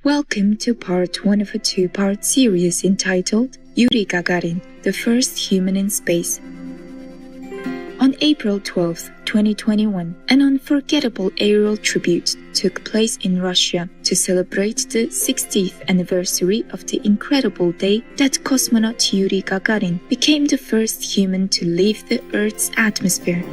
Welcome to part 1 of a 2-part series entitled Yuri Gagarin, the First Human in Space. On April 12, 2021, an unforgettable aerial tribute took place in Russia to celebrate the 60th anniversary of the incredible day that cosmonaut Yuri Gagarin became the first human to leave the Earth's atmosphere.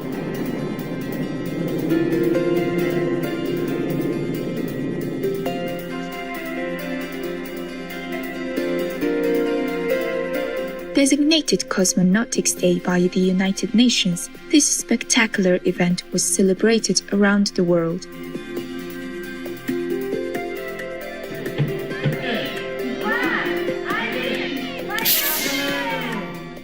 Designated Cosmonautics Day by the United Nations, this spectacular event was celebrated around the world.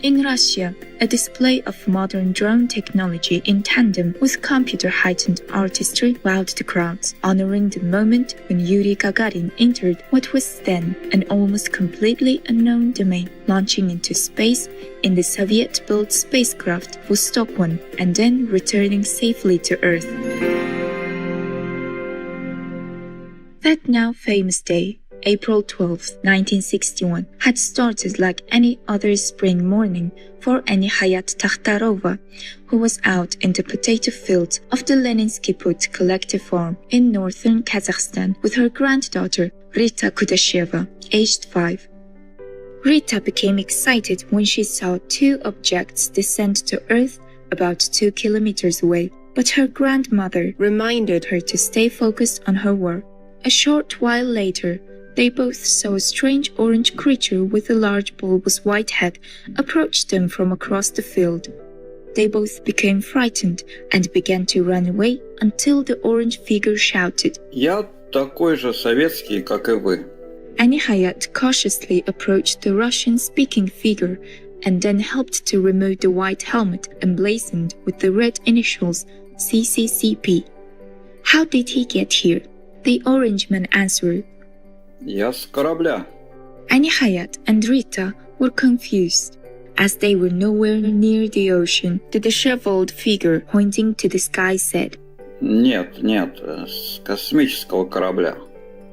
In Russia, a display of modern drone technology in tandem with computer-heightened artistry wowed the crowds, honoring the moment when Yuri Gagarin entered what was then an almost completely unknown domain, launching into space in the Soviet-built spacecraft Vostok 1 and then returning safely to Earth. That now famous day, April 12, 1961, had started like any other spring morning for any Hayat Takhtarova, who was out in the potato fields of the Leninsky Put collective farm in northern Kazakhstan with her granddaughter Rita Kudasheva, aged 5. Rita became excited when she saw two objects descend to Earth about 2 kilometers away, but her grandmother reminded her to stay focused on her work. A short while later, they both saw a strange orange creature with a large bulbous white head approach them from across the field. They both became frightened and began to run away until the orange figure shouted, «Я такой же советский, как и вы». Hayat cautiously approached the Russian-speaking figure and then helped to remove the white helmet emblazoned with the red initials CCCP. How did he get here? The orange man answered, «Я с корабля». Hayat and Rita were confused. As they were nowhere near the ocean, the disheveled figure pointing to the sky said, «Нет, с космического корабля».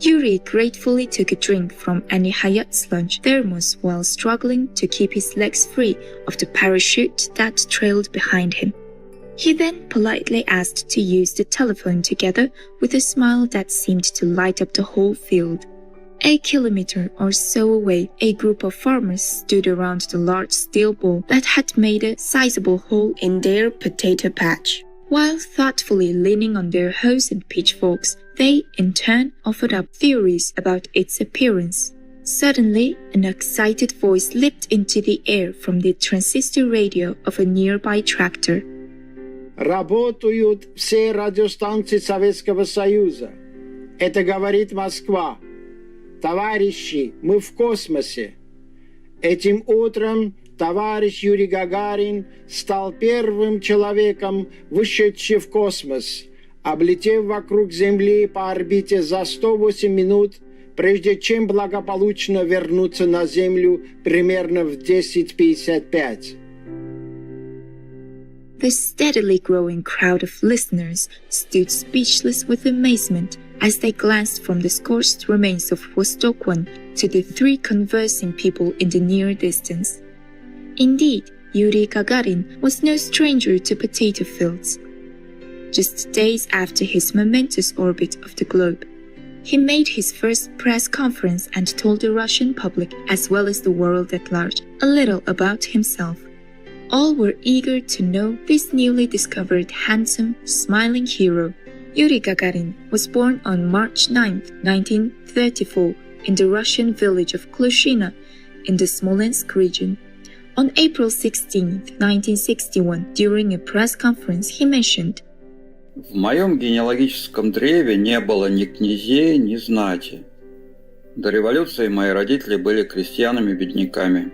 Yuri gratefully took a drink from Hayat's lunch thermos while struggling to keep his legs free of the parachute that trailed behind him. He then politely asked to use the telephone together with a smile that seemed to light up the whole field. A kilometer or so away, a group of farmers stood around the large steel ball that had made a sizable hole in their potato patch. While thoughtfully leaning on their hoes and pitchforks, they, in turn, offered up theories about its appearance. Suddenly, an excited voice leaped into the air from the transistor radio of a nearby tractor. Работают все радиостанции Советского Союза. Это говорит Москва. Товарищи, мы в космосе. Этим утром товарищ Юрий Гагарин стал первым человеком, вышедшим в космос, облетев вокруг Земли по орбите за 108 минут, прежде чем благополучно вернуться на Землю примерно в 10:55. The steadily growing crowd of listeners stood speechless with amazement as they glanced from the scorched remains of Vostok 1 to the three conversing people in the near distance. Indeed, Yuri Gagarin was no stranger to potato fields. Just days after his momentous orbit of the globe, he made his first press conference and told the Russian public, as well as the world at large, a little about himself. All were eager to know this newly discovered handsome, smiling hero. Yuri Gagarin was born on March 9, 1934, in the Russian village of Klushino in the Smolensk region. On April 16, 1961, during a press conference, he mentioned, В моем генеалогическом древе не было ни князей, ни знати. До революции мои родители были крестьянами-бедняками.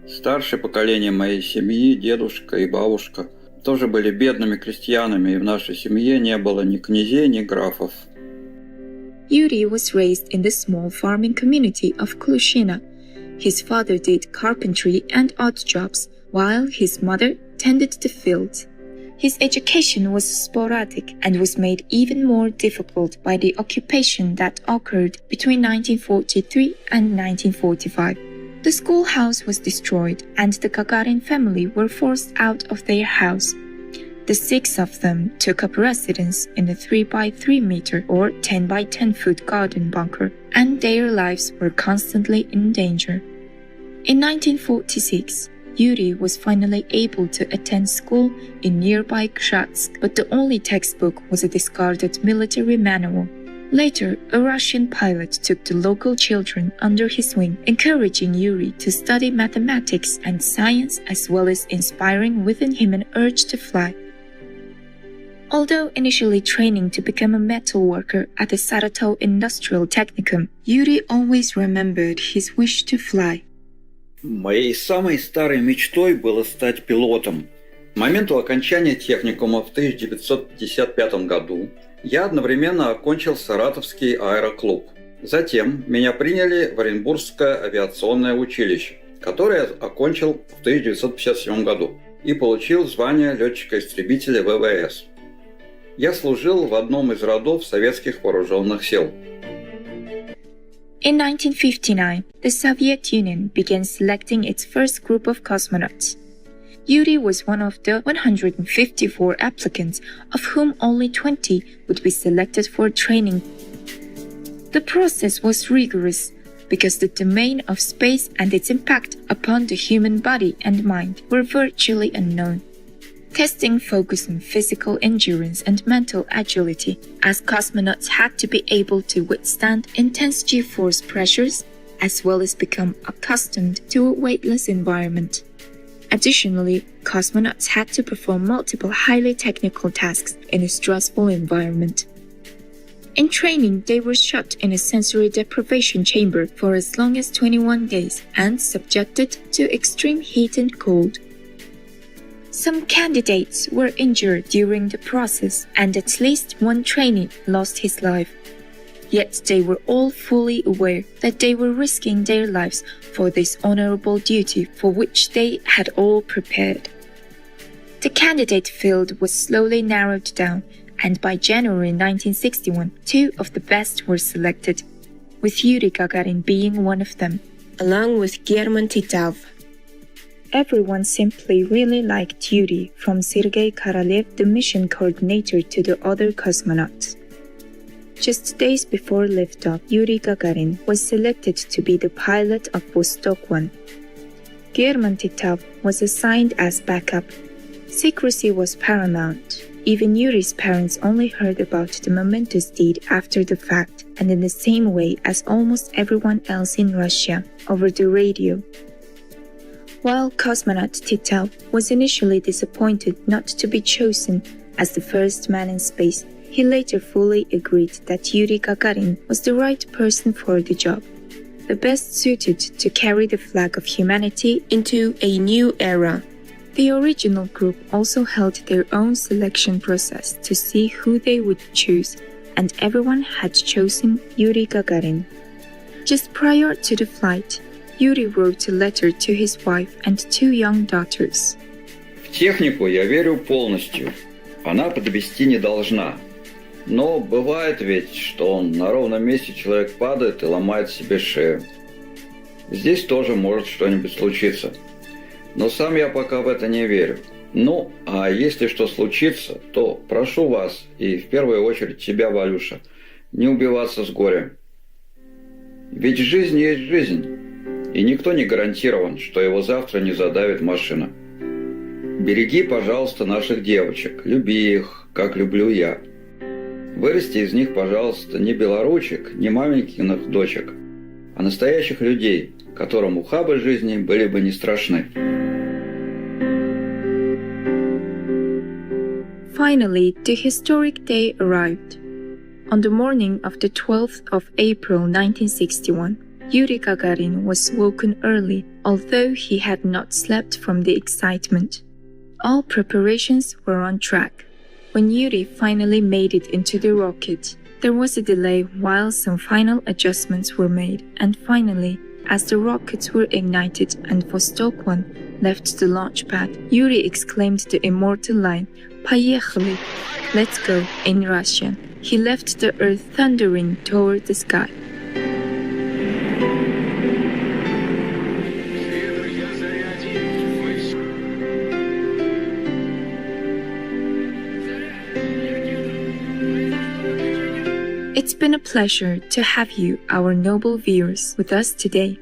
Старшее поколение моей семьи, дедушка и бабушка, тоже были бедными крестьянами, и в нашей семье не было ни князей, ни графов. Yuri was raised in the small farming community of Klushino. His father did carpentry and odd jobs, while his mother tended the fields. His education was sporadic and was made even more difficult by the occupation that occurred between 1943 and 1945. The schoolhouse was destroyed and the Gagarin family were forced out of their house. The 6 of them took up residence in a 3 by 3 meter or 10 by 10 foot garden bunker, and their lives were constantly in danger. In 1946, Yuri was finally able to attend school in nearby Gzhatsk, but the only textbook was a discarded military manual. Later, a Russian pilot took the local children under his wing, encouraging Yuri to study mathematics and science as well as inspiring within him an urge to fly. Although initially training to become a metal worker at the Saratov Industrial Technicum, Yuri always remembered his wish to fly. Моей самой старой мечтой было стать пилотом. К моменту окончания техникума в 1955 году я одновременно окончил Саратовский аэроклуб. Затем меня приняли в Оренбургское авиационное училище, которое я окончил в 1957 году и получил звание летчика-истребителя ВВС. Я служил в одном из родов советских вооруженных сил. In 1959, the Soviet Union began selecting its first group of cosmonauts. Yuri was one of the 154 applicants, of whom only 20 would be selected for training. The process was rigorous because the domain of space and its impact upon the human body and mind were virtually unknown. Testing focused on physical endurance and mental agility, as cosmonauts had to be able to withstand intense G-force pressures, as well as become accustomed to a weightless environment. Additionally, cosmonauts had to perform multiple highly technical tasks in a stressful environment. In training, they were shut in a sensory deprivation chamber for as long as 21 days and subjected to extreme heat and cold. Some candidates were injured during the process, and at least one trainee lost his life. Yet they were all fully aware that they were risking their lives for this honorable duty for which they had all prepared. The candidate field was slowly narrowed down, and by January 1961, 2 of the best were selected, with Yuri Gagarin being one of them, along with German Titov. Everyone simply really liked Yuri, from Sergei Korolev, the mission coordinator, to the other cosmonauts. Just days before liftoff, Yuri Gagarin was selected to be the pilot of Vostok 1. German Titov was assigned as backup. Secrecy was paramount. Even Yuri's parents only heard about the momentous deed after the fact, and in the same way as almost everyone else in Russia, over the radio. While cosmonaut Titov was initially disappointed not to be chosen as the first man in space, he later fully agreed that Yuri Gagarin was the right person for the job, the best suited to carry the flag of humanity into a new era. The original group also held their own selection process to see who they would choose, and everyone had chosen Yuri Gagarin. Just prior to the flight, Yuri wrote a letter to his wife and 2 young daughters. В технику я верю полностью. Она подвести не должна. Но бывает ведь, что на ровном месте человек падает и ломает себе шею. Здесь тоже может что-нибудь случиться. Но сам я пока в это не верю. Ну, а если что случится, то прошу вас, и в первую очередь тебя, Валюша, не убиваться с горя. Ведь жизнь есть жизнь. И никто не гарантирован, что его завтра не задавит машина. Береги, пожалуйста, наших девочек, люби их, как люблю я. Вырасти из них, пожалуйста, не белоручек, не маменькиных дочек, а настоящих людей, которым ухабы жизни были бы не страшны. Finally, the historic day arrived. On the morning of the 12th of April 1961, Yuri Gagarin was woken early, although he had not slept from the excitement. All preparations were on track. When Yuri finally made it into the rocket, there was a delay while some final adjustments were made, and finally, As the rockets were ignited and Vostok 1 left the launch pad, Yuri exclaimed the immortal line, "Поехали! Let's go," in Russian. He left the earth thundering toward the sky. It's been a pleasure to have you, our noble viewers, with us today.